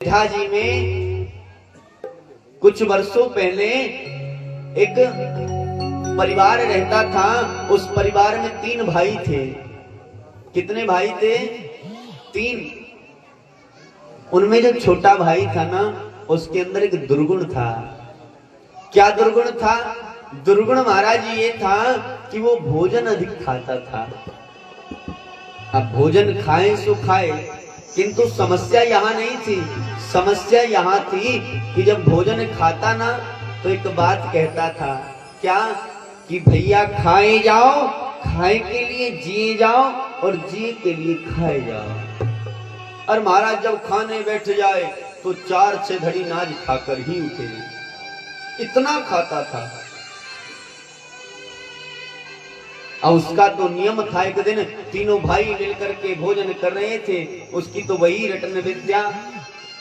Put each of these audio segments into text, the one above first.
अयोध्या जी में कुछ वर्षों पहले एक परिवार रहता था। उस परिवार में 3 भाई थे। कितने भाई थे? 3। उनमें जो छोटा भाई था ना, उसके अंदर एक दुर्गुण था। क्या दुर्गुण था? दुर्गुण महाराज ये था कि वो भोजन अधिक खाता था। अब भोजन खाए सो खाए, किंतु समस्या यहाँ नहीं थी। समस्या यहाँ थी कि जब भोजन खाता ना तो एक बात कहता था, क्या कि भैया खाए जाओ, खाए के लिए जिए जाओ और जिए के लिए खाए जाओ। और महाराज जब खाने बैठ जाए तो 4-6 घड़ी नाज खाकर ही उठे। इतना खाता था। और उसका तो नियम था। एक दिन तीनों भाई मिलकर के भोजन कर रहे थे। उसकी तो वही रटन विद्या।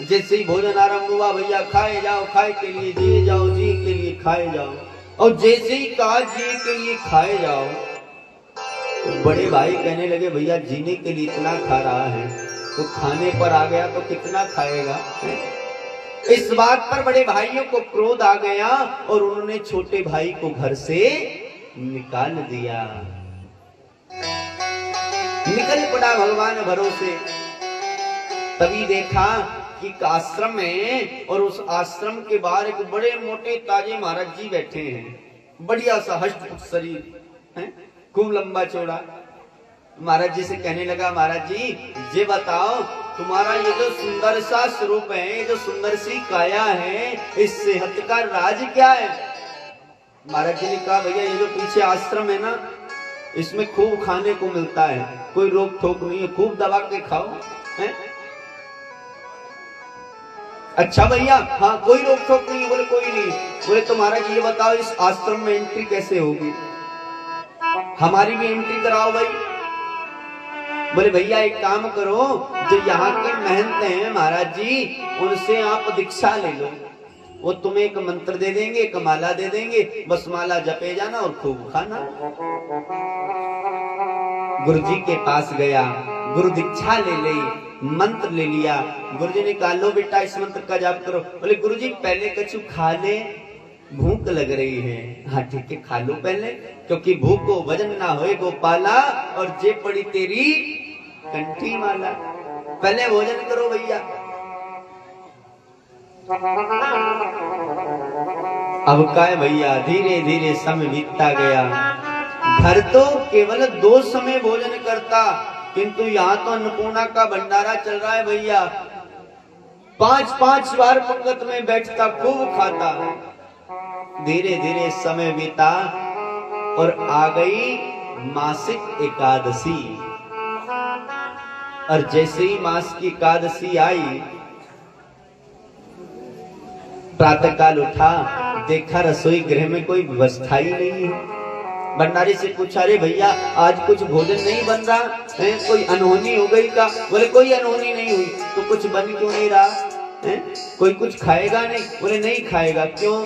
जैसे ही भोजन आरंभ हुआ, भैया खाए जाओ, खाए के लिए जिए जाओ, जिए के लिए खाए जाओ। और जैसे ही कहा जिए के लिए खाए जाओ, तो बड़े भाई कहने लगे, भैया जीने के लिए इतना खा रहा है तो खाने पर आ गया तो कितना खाएगा? इस बात पर बड़े भाइयों को क्रोध आ गया और उन्होंने छोटे भाई को घर से निकाल दिया। निकल पड़ा भगवान भरोसे। तभी देखा कि आश्रम में, और उस आश्रम के बाहर एक बड़े मोटे ताजे महाराज जी बैठे हैं। बढ़िया सा हष्ट शरीर है, खूब लंबा चौड़ा। महाराज जी से कहने लगा, महाराज जी ये बताओ, तुम्हारा ये जो सुंदर सा स्वरूप है, ये जो सुंदर सी काया है, इस सेहत का राज क्या है? महाराज जी ने कहा, भैया ये जो पीछे आश्रम है ना, इसमें खूब खाने को मिलता है, कोई रोक ठोक नहीं है, खूब दबा के खाओ है? अच्छा भैया, हाँ कोई रोक ठोक नहीं है। बोले कोई नहीं। बोले तो महाराज ये बताओ, इस आश्रम में एंट्री कैसे होगी? हमारी भी एंट्री कराओ भाई। बोले भैया एक काम करो, जो यहाँ के महंत हैं महाराज जी, उनसे आप दीक्षा ले लो। वो तुम्हें एक मंत्र दे देंगे, एक माला दे देंगे, बस माला जपे जाना और खूब खाना। गुरु जी के पास गया, गुरु दीक्षा ले ली, मंत्र ले लिया। गुरु जी ने कहा, लो बेटा इस मंत्र का जाप करो। बोले गुरु जी पहले कछु खा ले, भूख लग रही है। हाँ ठीक है, खा लो पहले, क्योंकि भूख को वजन ना होए गोपाला, और जे पड़ी तेरी कंठी माला। पहले भोजन करो भैया। अब क्या है भैया, धीरे धीरे समय बीतता गया। घर तो केवल 2 समय भोजन करता, किंतु यहाँ तो अन्नपूर्णा का भंडारा चल रहा है भैया। 5-5 बार पंगत में बैठता, खूब खाता। धीरे धीरे समय बीता और आ गई मासिक एकादशी। और जैसे ही मास की एकादशी आई, प्रातःकाल उठा, देखा रसोई गृह में कोई व्यवस्था ही नहीं है। भंडारी से पूछा, अरे भैया आज कुछ भोजन नहीं बन रहा है, कोई अनहोनी हो गई का? बोले कोई अनहोनी नहीं हुई। तो कुछ बन क्यों नहीं रहा है? कोई कुछ खाएगा नहीं? बोले नहीं खाएगा। क्यों?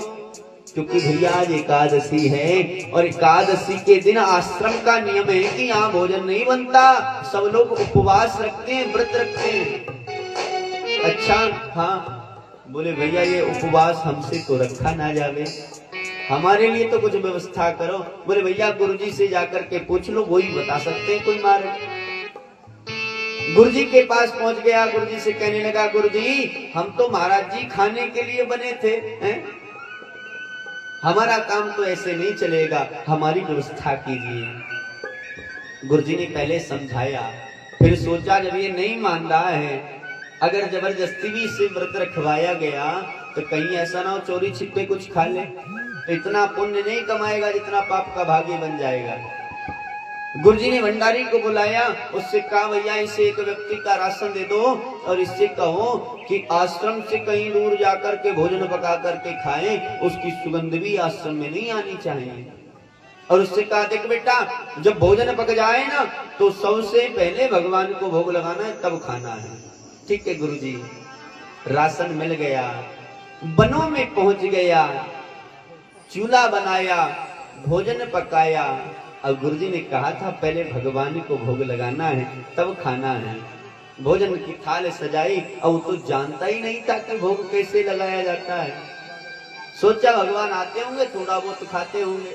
क्योंकि भैया आज एकादशी है, और एकादशी के दिन आश्रम का नियम है कि यहाँ भोजन नहीं बनता। सब लोग उपवास रखते हैं, व्रत रखते हैं। अच्छा हाँ। बोले भैया ये उपवास हमसे तो रखा ना जावे, हमारे लिए तो कुछ व्यवस्था करो। बोले भैया गुरुजी से जाकर के पूछ लो, वही बता सकते हैं कोई मार्ग। गुरुजी के पास पहुंच गया। गुरुजी से कहने लगा, गुरुजी हम तो महाराज जी खाने के लिए बने थे हैं? हमारा काम तो ऐसे नहीं चलेगा, हमारी व्यवस्था कीजिए। गुरुजी ने पहले समझाया, फिर सोचा जब ये नहीं मान रहा है, अगर जबरदस्ती भी इसे व्रत रखवाया गया तो कहीं ऐसा ना हो चोरी छिपे कुछ खा ले। इतना पुण्य नहीं कमाएगा जितना पाप का भागी बन जाएगा। गुरुजी ने भंडारी को बुलाया, उससे कहा, भैया इसे एक व्यक्ति का राशन दे दो और इससे कहो कि आश्रम से कहीं दूर जाकर के भोजन पका करके खाएं, उसकी सुगंध भी आश्रम में नहीं आनी चाहिए। और उससे कहा, देख बेटा जब भोजन पक जाए ना तो सबसे पहले भगवान को भोग लगाना है, तब खाना है। ठीक है गुरुजी। राशन मिल गया, वनों में पहुंच गया, चूल्हा बनाया, भोजन पकाया। और गुरुजी ने कहा था पहले भगवान को भोग लगाना है, तब खाना है। भोजन की थाल सजाई और वो तो जानता ही नहीं था कि भोग कैसे लगाया जाता है। सोचा भगवान आते होंगे, थोड़ा बहुत खाते होंगे,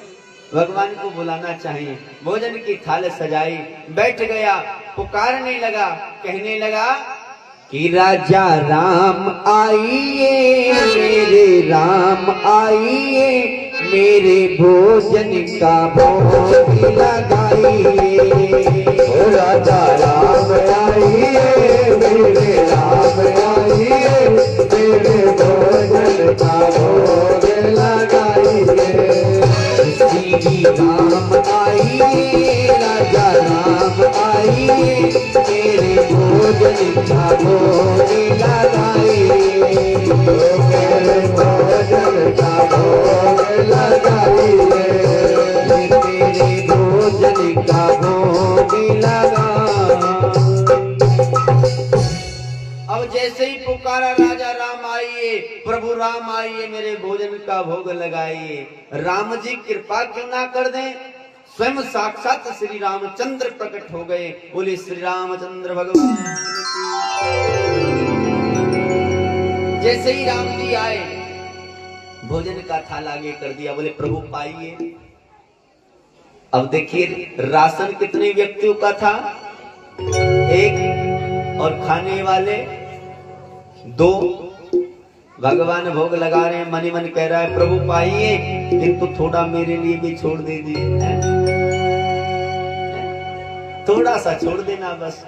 भगवान को बुलाना चाहिए। भोजन की थाल सजाई, बैठ गया, पुकारने लगा, कहने लगा कि राजा राम आइए, मेरे राम आइए, मेरे भोजन का भोग लगाइए। राजा राम आइए, मेरे राम आइए, मेरे भोजन का भोग लगाइए। श्री राम आइए, राजा राम आइए, मेरे भोजन का भोग लगाइए। मेरे भोजन का भोग लगाइए, मेरे भोजन का भोग लगा। अब जैसे ही पुकारा राजा राम आइए, प्रभु राम आइए, मेरे भोजन का भोग लगाइए। राम जी कृपा क्यों ना कर दें, स्वयं साक्षात श्री रामचंद्र प्रकट हो गए। बोले श्री रामचंद्र भगवान की। जैसे ही राम जी आए, भोजन का थाल आगे कर दिया, बोले प्रभु पाइए। अब देखिए राशन कितने व्यक्तियों का था, एक, और खाने वाले दो। भगवान भोग लगा रहे हैं, मन ही मन कह रहा है प्रभु पाइए, किंतु थोड़ा मेरे लिए भी छोड़ दीजिए, थोड़ा सा छोड़ देना बस।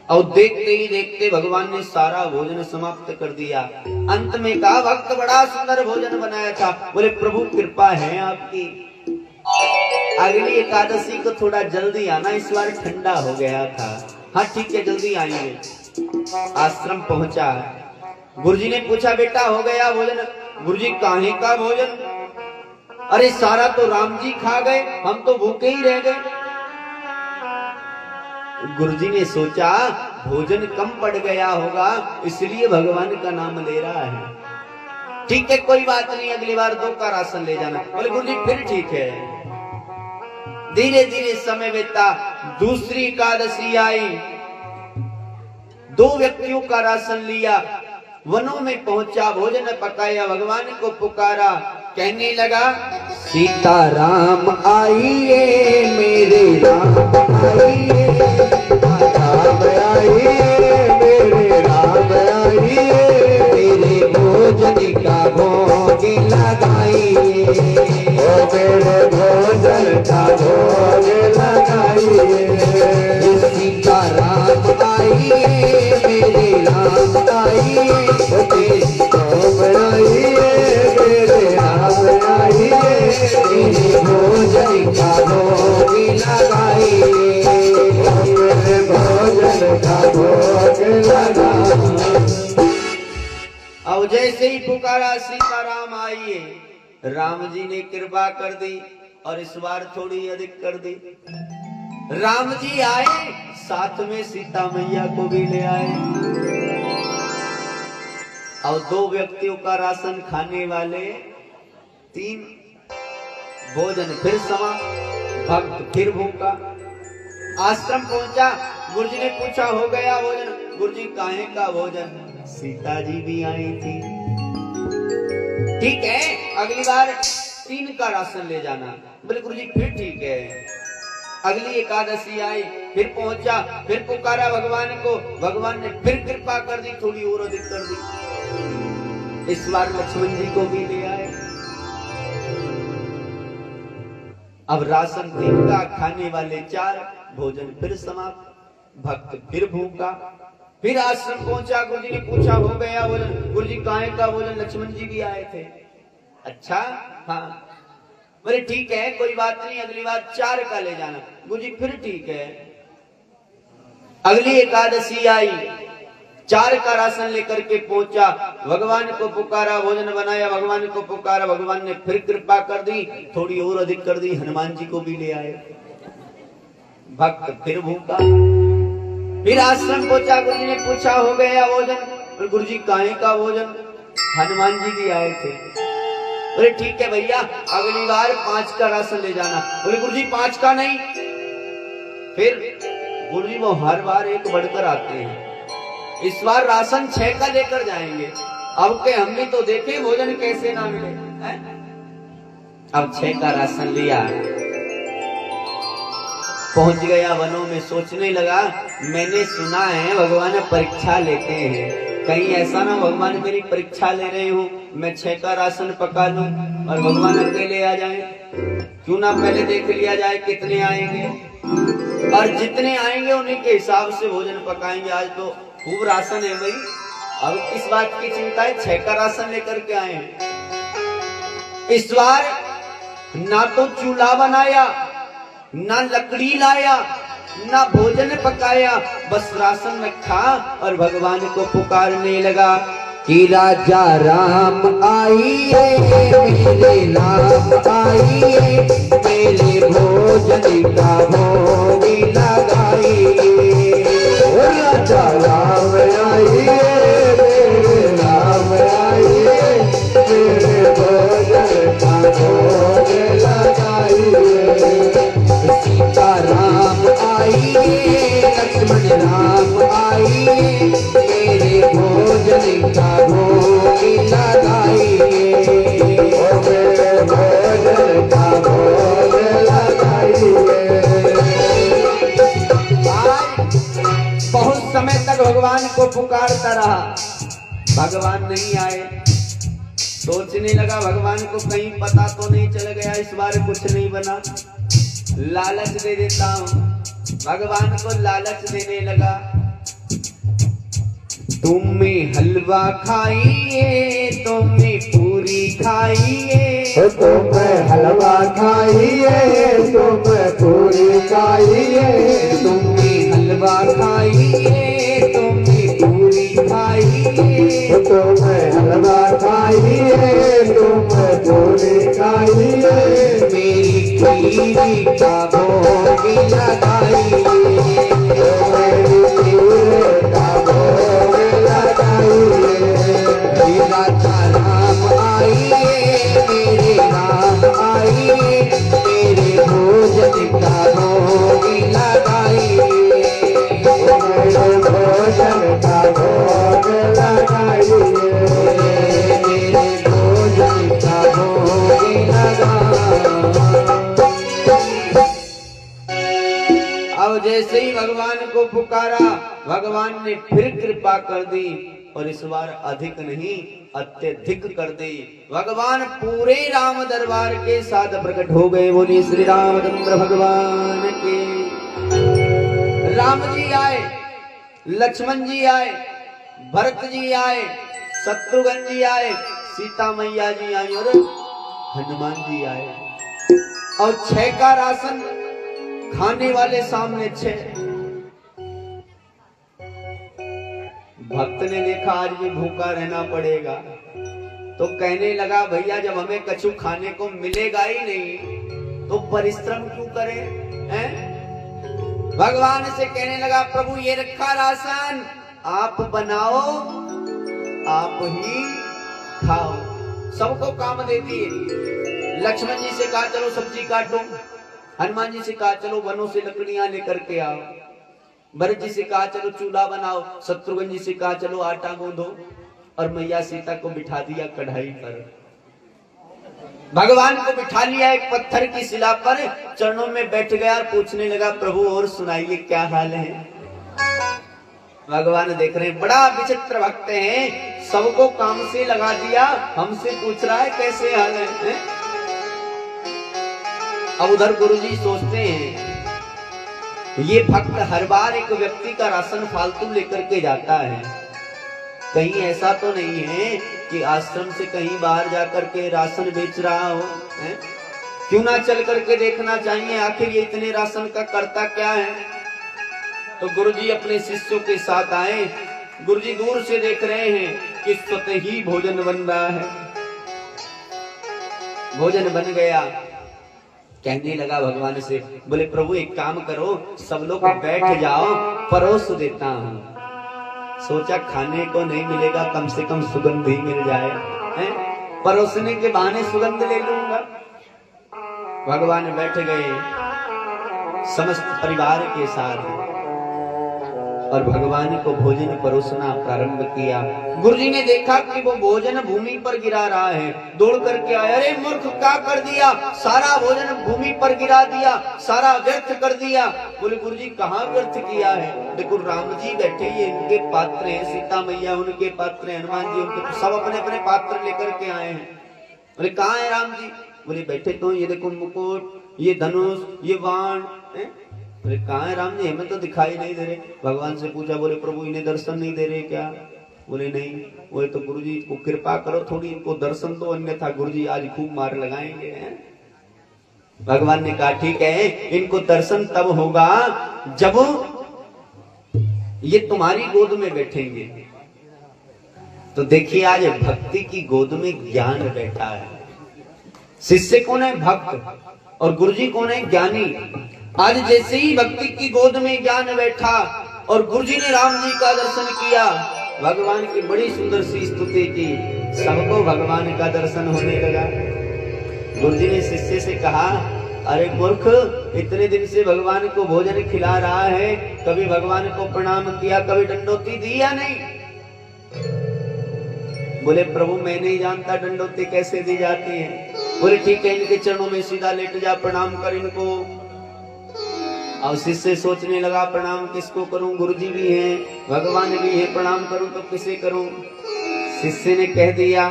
और देखते ही देखते भगवान ने सारा भोजन समाप्त कर दिया। अंत में कहा भक्त बड़ा सुंदर भोजन बनाया था। बोले प्रभु कृपा है आपकी, अगली एकादशी को थोड़ा जल्दी आना, इस बार ठंडा हो गया था। हाँ ठीक है, जल्दी आएंगे। आश्रम पहुंचा, गुरुजी ने पूछा बेटा हो गया भोजन? गुरुजी काहे का भोजन? अरे सारा तो राम जी खा गए, हम तो भूखे ही रह गए। गुरुजी ने सोचा भोजन कम पड़ गया होगा, इसलिए भगवान का नाम ले रहा है। ठीक है कोई बात नहीं, अगली बार 2 का राशन ले जाना। बोले गुरुजी फिर ठीक है। धीरे धीरे समय बीता, दूसरी एकादशी आई, 2 व्यक्तियों का राशन लिया, वनों में पहुंचा, भोजन पकाया, भगवान को पुकारा, कहने लगा सीता राम आइए, मेरे राम आइए, राम आइए, मेरे राम आइए, मेरे भोजन का भोग लगाइए। ओ मेरे भोजन का भोग लगाइए। सीता राम आइए, मेरे राम आइए, मेरे राम आइए, मेरे राम आइए, मेरे भोजन का भोग लगाइए। मेरे भोजन का भोग लगाइए। अब जैसे ही पुकारा सीताराम आइए, राम जी ने कृपा कर दी और इस बार थोड़ी अधिक कर दी। राम जी आए, साथ में सीता मैया को भी ले आए, और 2 व्यक्तियों का राशन खाने वाले 3। भोजन फिर समा, भक्त फिर भूखा। आश्रम पहुंचा, गुरुजी ने पूछा हो गया भोजन? गुरुजी काहे का भोजन? सीता जी भी आई थी। ठीक है अगली बार 3 का राशन ले जाना। बोले गुरुजी फिर ठीक है। अगली एकादशी आई, फिर पहुंचा, फिर पुकारा भगवान को, भगवान ने फिर कृपा कर दी, थोड़ी और अधिक कर दी। इस बार लक्ष्मण जी को भी ले आए। अब राशन 3 का, खाने वाले 4, भोजन फिर समाप्त, भक्त फिर भूखा। फिर आश्रम पहुंचा, गुरुजी ने पूछा हो गया भोजन? गुरुजी काहे का भोजन? लक्ष्मण जी भी आए थे। अच्छा हाँ। बोले ठीक है कोई बात नहीं, अगली बार 4 का ले जाना। गुरुजी फिर ठीक है। अगली एकादशी आई, 4 का राशन लेकर के पहुंचा, भगवान को पुकारा, भोजन बनाया, भगवान को पुकारा, भगवान ने फिर कृपा कर दी, थोड़ी और अधिक कर दी, हनुमान जी को भी ले आए। भक्त फिर भूखा। फिर आश्रम पहुंचा, गुरुजी ने पूछा हो गया भोजन? गुरुजी काहे का भोजन? हनुमान जी भी आए थे। बोले ठीक है भैया, अगली बार 5 का राशन ले जाना। बोले गुरुजी 5 का नहीं। फिर गुरुजी वो हर बार एक बढ़कर आते हैं। इस बार राशन 6 का लेकर जाएंगे। अब के हमने तो देखे भोजन कैसे ना मिले है? अब 6 का राशन लिया, पहुंच गया वनों में, सोचने लगा मैंने सुना है भगवान परीक्षा लेते हैं, कहीं ऐसा ना भगवान मेरी परीक्षा ले रहे हो, मैं 6 का राशन पका लूं और भगवान अकेले आ जाए। क्यों ना पहले देख लिया जाए कितने आएंगे, और जितने आएंगे उन्हीं के हिसाब से भोजन पकाएंगे। आज तो खूब राशन है भाई, अब किस बात की चिंता है, 6 का राशन लेकर के आए हैं। इस बार ना तो चूल्हा बनाया, ना लकड़ी लाया, ना भोजन पकाया, बस राशन रखा और भगवान को पुकारने लगा कि राजा राम आइए, मेरे नाम आइए, मेरे भोजन का भोग लगाइए। राजा राम आइए, मेरे नाम आइए, मेरे भोजन का भोग लगाइए। सीता राम आइए, लक्ष्मण राम आइए, मेरे भोजन का भोग लगाइए, मेरे भोजन का भोग लगाइए। बहुत समय तक भगवान को पुकारता रहा, भगवान नहीं आए। सोचने लगा भगवान को कहीं पता तो नहीं चल गया, इस बार कुछ नहीं बना, लालच दे देता हूं। भगवान को लालच देने लगा, तुम्हें हलवा खाइए, तुम्हें पूरी खाइए, तुम्हें हलवा खाइए, तुम्हें पूरी खाइए, तुम्हें हलवा खाइए, तुम्हें पूरी खाइए, तुम्हें हलवा खाइए, तुम्हें पूरी खाइए, मेरी खीरी का भोग लगाइए, मेरी खीर का भोग लगाइए। राजा राम आइए, मेरे राम आइए, मेरे भोजन का भोग लगाइए, मेरे भोजन का भोग लगाइए, मेरे भोजन का भोग लगाइए। अब जैसे ही भगवान को पुकारा, भगवान ने फिर कृपा कर दी और इस बार अधिक नहीं अत्यधिक कर दी। भगवान पूरे राम दरबार के साथ प्रकट हो गए। बोली श्री रामचंद्र भगवान के। राम जी आए, लक्ष्मण जी आए, भरत जी आए, शत्रुघ्न जी आए, सीता मैया जी आई और हनुमान जी आए, और 6 का राशन खाने वाले सामने 6। भक्त ने देखा आज भी भूखा रहना पड़ेगा, तो कहने लगा भैया जब हमें कछु खाने को मिलेगा ही नहीं तो परिश्रम क्यों करें, हैं? भगवान से कहने लगा प्रभु ये रखा राशन, आप बनाओ आप ही खाओ, सबको काम देती है। लक्ष्मण जी से कहा चलो सब्जी काटो, हनुमान जी से कहा चलो वनों से लकड़ियां लेकर के आओ, भरत जी से कहा चलो चूल्हा बनाओ, शत्रुघ्न जी से कहा चलो आटा गूंदो, और मैया सीता को बिठा दिया कढ़ाई पर। भगवान को बिठा लिया एक पत्थर की शिला पर, चरणों में बैठ गया और पूछने लगा प्रभु और सुनाइए क्या हाल है। भगवान देख रहे हैं बड़ा विचित्र भक्त हैं, सबको काम से लगा दिया, हमसे पूछ रहा है कैसे हाल है? अब उधर गुरुजी सोचते हैं ये भक्त हर बार एक व्यक्ति का राशन फालतू लेकर के जाता है, कहीं ऐसा तो नहीं है कि आश्रम से कहीं बाहर जाकर के राशन बेच रहा हो, है? क्यों ना चल करके देखना चाहिए आखिर ये इतने राशन का करता क्या है। तो गुरुजी अपने शिष्यों के साथ आए, गुरुजी दूर से देख रहे हैं कि स्वतः ही भोजन बन रहा है। भोजन बन गया, कहने लगा भगवान से, बोले प्रभु एक काम करो सब लोग बैठ जाओ, परोस देता हूँ। सोचा खाने को नहीं मिलेगा कम से कम सुगंध ही मिल जाए, हैं? परोसने के बहाने सुगंध ले लूंगा। भगवान बैठ गए समस्त परिवार के साथ। और भगवान को भोजन परोसना प्रारंभ किया। गुरुजी ने देखा कि वो भोजन भूमि पर गिरा रहा है, दौड़ करके आया, अरे मूर्ख क्या कर दिया, सारा भोजन भूमि पर गिरा दिया, सारा व्यर्थ कर दिया। बोले गुरुजी कहाँ व्यर्थ किया है, देखो राम जी बैठे, ये इनके पात्र हैं, सीता मैया उनके पात्र हैं, हनुमान जी उनके, सब अपने अपने पात्र लेकर के आए हैं। बोले कहाँ है राम जी, बोले बैठे तो, ये देखो मुकुट, ये धनुष, ये बाण, बोले कहाँ है राम जी, हमें तो दिखाई नहीं दे रहे। भगवान से पूछा, बोले प्रभु इन्हें दर्शन नहीं दे रहे क्या, बोले नहीं। बोले तो गुरुजी को कृपा करो थोड़ी, इनको दर्शन दो, अन्यथा गुरुजी आज खूब मार लगाएंगे। भगवान ने कहा ठीक है, इनको दर्शन तब होगा जब ये तुम्हारी गोद में बैठेंगे। तो देखिए आज भक्ति की गोद में ज्ञान बैठा है। शिष्य कौन है, भक्त, और गुरुजी कौन है, ज्ञानी। आज जैसे ही भक्ति की गोद में ज्ञान बैठा और गुरुजी ने राम जी का दर्शन किया, भगवान की बड़ी सुंदर सी स्तुति की, सबको भगवान का दर्शन होने लगा। गुरुजी ने शिष्य से कहा, अरे मूर्ख, इतने दिन से भगवान को भोजन खिला रहा है, कभी भगवान को प्रणाम किया, कभी दंडोती दी या नहीं। बोले प्रभु मैं नहीं जानता दंडोती कैसे दी जाती है। बोले ठीक है, इनके चरणों में सीधा लेट जा, प्रणाम कर इनको। और शिष्य सोचने लगा प्रणाम किसको करूं, गुरुजी भी हैं, भगवान भी है, प्रणाम करूं तो किसे करूं। शिष्य ने कह दिया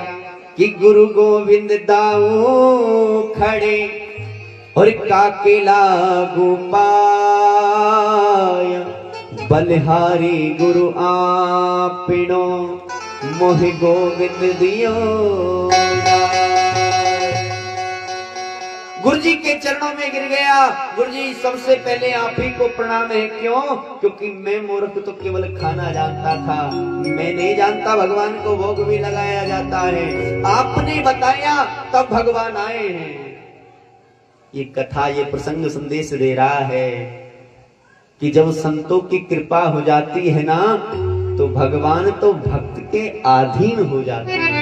कि गुरु गोविंद दाऊ खड़े और काकेला गोपाय, बलिहारी गुरु आपनो मोहि गोविंद दियो। गुरुजी के चरणों में गिर गया। गुरुजी सबसे पहले आप ही को प्रणाम है, क्यों, क्योंकि मैं मूर्ख तो केवल खाना जानता था, मैं नहीं जानता भगवान को भोग भी लगाया जाता है, आपने बताया तब भगवान आए हैं। ये कथा, ये प्रसंग संदेश दे रहा है कि जब संतों की कृपा हो जाती है ना, तो भगवान तो भक्त के अधीन हो जाते हैं।